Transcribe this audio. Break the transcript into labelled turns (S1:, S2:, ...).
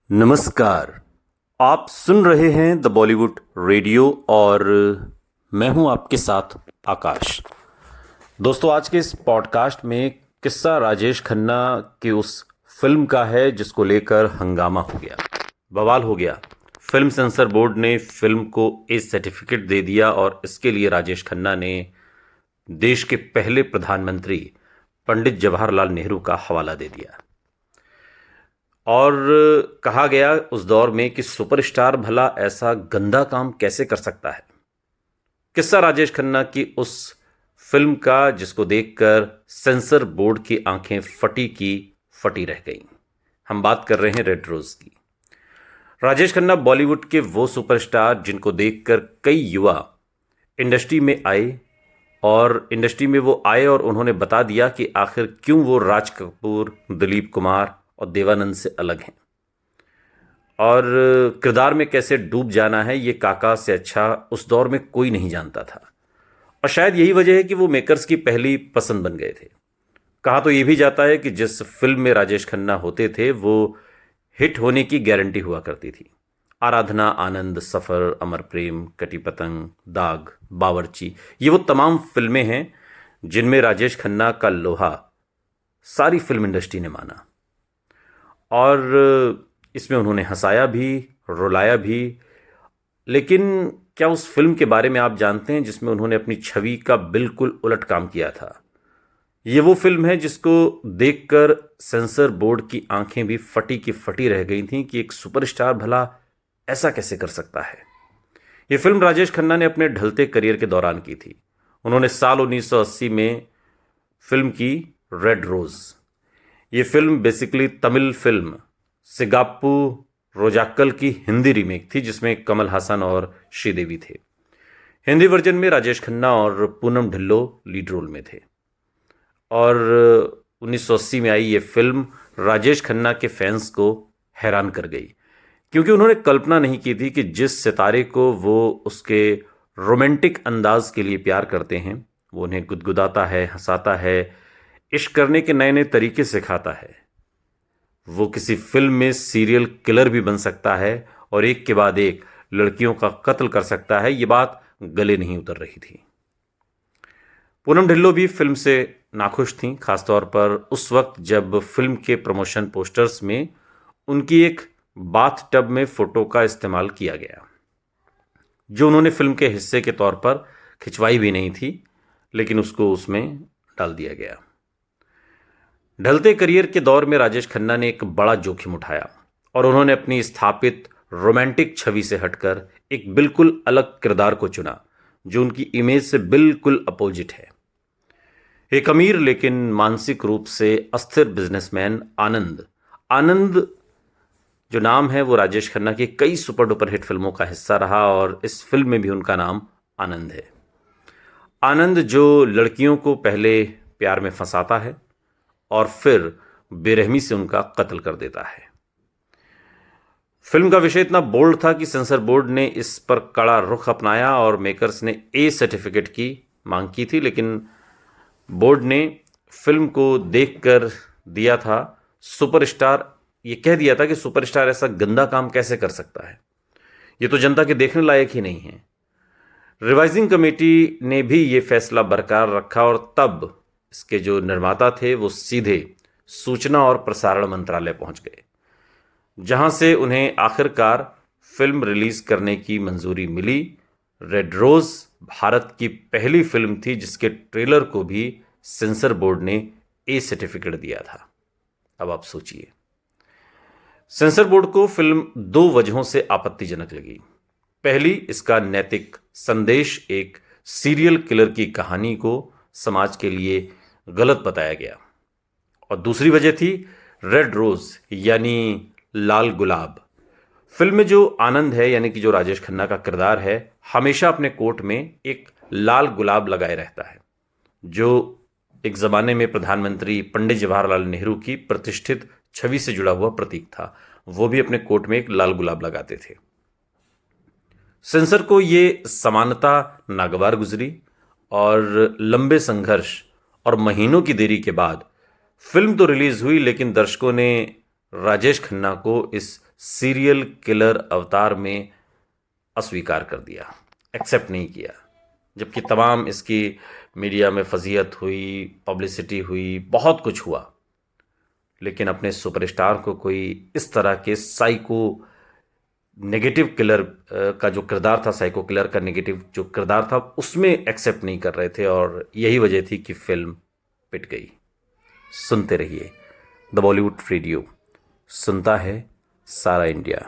S1: नमस्कार। आप सुन रहे हैं द बॉलीवुड रेडियो और मैं हूं आपके साथ आकाश। दोस्तों, आज के इस पॉडकास्ट में किस्सा राजेश खन्ना की उस फिल्म का है जिसको लेकर हंगामा हो गया, बवाल हो गया। फिल्म सेंसर बोर्ड ने फिल्म को ए सर्टिफिकेट दे दिया और इसके लिए राजेश खन्ना ने देश के पहले प्रधानमंत्री पंडित जवाहरलाल नेहरू का हवाला दे दिया और कहा गया उस दौर में कि सुपरस्टार भला ऐसा गंदा काम कैसे कर सकता है। किस्सा राजेश खन्ना की उस फिल्म का जिसको देखकर सेंसर बोर्ड की आंखें फटी की फटी रह गईं। हम बात कर रहे हैं रेड रोज की। राजेश खन्ना बॉलीवुड के वो सुपरस्टार जिनको देखकर कई युवा इंडस्ट्री में आए और इंडस्ट्री में वो आए और उन्होंने बता दिया कि आखिर क्यों वो राज कपूर, दिलीप कुमार और देवानंद से अलग हैं और किरदार में कैसे डूब जाना है ये काका से अच्छा उस दौर में कोई नहीं जानता था। और शायद यही वजह है कि वो मेकर्स की पहली पसंद बन गए थे। कहा तो ये भी जाता है कि जिस फिल्म में राजेश खन्ना होते थे वो हिट होने की गारंटी हुआ करती थी। आराधना, आनंद, सफ़र, अमर प्रेम, कटी पतंग, दाग, बावर्ची, ये वो तमाम फिल्में हैं जिनमें राजेश खन्ना का लोहा सारी फिल्म इंडस्ट्री ने माना और इसमें उन्होंने हंसाया भी, रुलाया भी। लेकिन क्या उस फिल्म के बारे में आप जानते हैं जिसमें उन्होंने अपनी छवि का बिल्कुल उलट काम किया था? ये वो फिल्म है जिसको देखकर सेंसर बोर्ड की आंखें भी फटी की फटी रह गई थीं कि एक सुपरस्टार भला ऐसा कैसे कर सकता है। ये फिल्म राजेश खन्ना ने अपने ढलते करियर के दौरान की थी। उन्होंने साल 1980 में फिल्म की रेड रोज़। ये फिल्म बेसिकली तमिल फिल्म सिगाप्पू रोजाक्कल की हिंदी रीमेक थी जिसमें कमल हासन और श्रीदेवी थे। हिंदी वर्जन में राजेश खन्ना और पूनम ढिल्लो लीड रोल में थे और 1980 में आई ये फिल्म राजेश खन्ना के फैंस को हैरान कर गई क्योंकि उन्होंने कल्पना नहीं की थी कि जिस सितारे को वो उसके रोमांटिक अंदाज के लिए प्यार करते हैं वो उन्हें गुदगुदाता है, हंसाता है, इश्क करने के नए नए तरीके सिखाता है। वो किसी फिल्म में सीरियल किलर भी बन सकता है और एक के बाद एक लड़कियों का कत्ल कर सकता है। ये बात गले नहीं उतर रही थी। पूनम ढिल्लो भी फिल्म से नाखुश थीं, खासतौर पर उस वक्त जब फिल्म के प्रमोशन पोस्टर्स में उनकी एक बाथ टब में फोटो का इस्तेमाल किया गया जो उन्होंने फिल्म के हिस्से के तौर पर खिंचवाई भी नहीं थी, लेकिन उसको उसमें डाल दिया गया। ढलते करियर के दौर में राजेश खन्ना ने एक बड़ा जोखिम उठाया और उन्होंने अपनी स्थापित रोमांटिक छवि से हटकर एक बिल्कुल अलग किरदार को चुना जो उनकी इमेज से बिल्कुल अपोजिट है। एक अमीर लेकिन मानसिक रूप से अस्थिर बिजनेसमैन आनंद जो नाम है वो राजेश खन्ना की कई सुपर डुपर हिट फिल्मों का हिस्सा रहा और इस फिल्म में भी उनका नाम आनंद है। आनंद जो लड़कियों को पहले प्यार में फंसाता है और फिर बेरहमी से उनका कत्ल कर देता है। फिल्म का विषय इतना बोल्ड था कि सेंसर बोर्ड ने इस पर कड़ा रुख अपनाया और मेकर्स ने ए सर्टिफिकेट की मांग की थी, लेकिन बोर्ड ने फिल्म को देखकर दिया था सुपरस्टार, ये कह दिया था कि सुपरस्टार ऐसा गंदा काम कैसे कर सकता है, ये तो जनता के देखने लायक ही नहीं है। रिवाइजिंग कमेटी ने भी ये फैसला बरकरार रखा और तब इसके जो निर्माता थे वो सीधे सूचना और प्रसारण मंत्रालय पहुंच गए जहां से उन्हें आखिरकार फिल्म रिलीज करने की मंजूरी मिली। रेड रोज भारत की पहली फिल्म थी जिसके ट्रेलर को भी सेंसर बोर्ड ने ए सर्टिफिकेट दिया था। अब आप सोचिए, सेंसर बोर्ड को फिल्म दो वजहों से आपत्तिजनक लगी। पहली, इसका नैतिक संदेश एक सीरियल किलर की कहानी को समाज के लिए गलत बताया गया और दूसरी वजह थी रेड रोज यानी लाल गुलाब। फिल्म में जो आनंद है यानी कि जो राजेश खन्ना का किरदार है हमेशा अपने कोट में एक लाल गुलाब लगाए रहता है जो एक ज़माने में प्रधानमंत्री पंडित जवाहरलाल नेहरू की प्रतिष्ठित छवि से जुड़ा हुआ प्रतीक था। वो भी अपने कोट में एक लाल गुलाब लगाते थे। सेंसर को ये समानता नागवार गुजरी और लंबे संघर्ष और महीनों की देरी के बाद फिल्म तो रिलीज हुई, लेकिन दर्शकों ने राजेश खन्ना को इस सीरियल किलर अवतार में अस्वीकार कर दिया, एक्सेप्ट नहीं किया, जबकि तमाम इसकी मीडिया में फजीहत हुई, पब्लिसिटी हुई, बहुत कुछ हुआ, लेकिन अपने सुपरस्टार को कोई इस तरह के साइको नेगेटिव किलर का जो किरदार था, साइको किलर का नेगेटिव जो किरदार था, उसमें एक्सेप्ट नहीं कर रहे थे, और यही वजह थी कि फिल्म पिट गई। सुनते रहिए द बॉलीवुड रेडियो, सुनता है सारा इंडिया।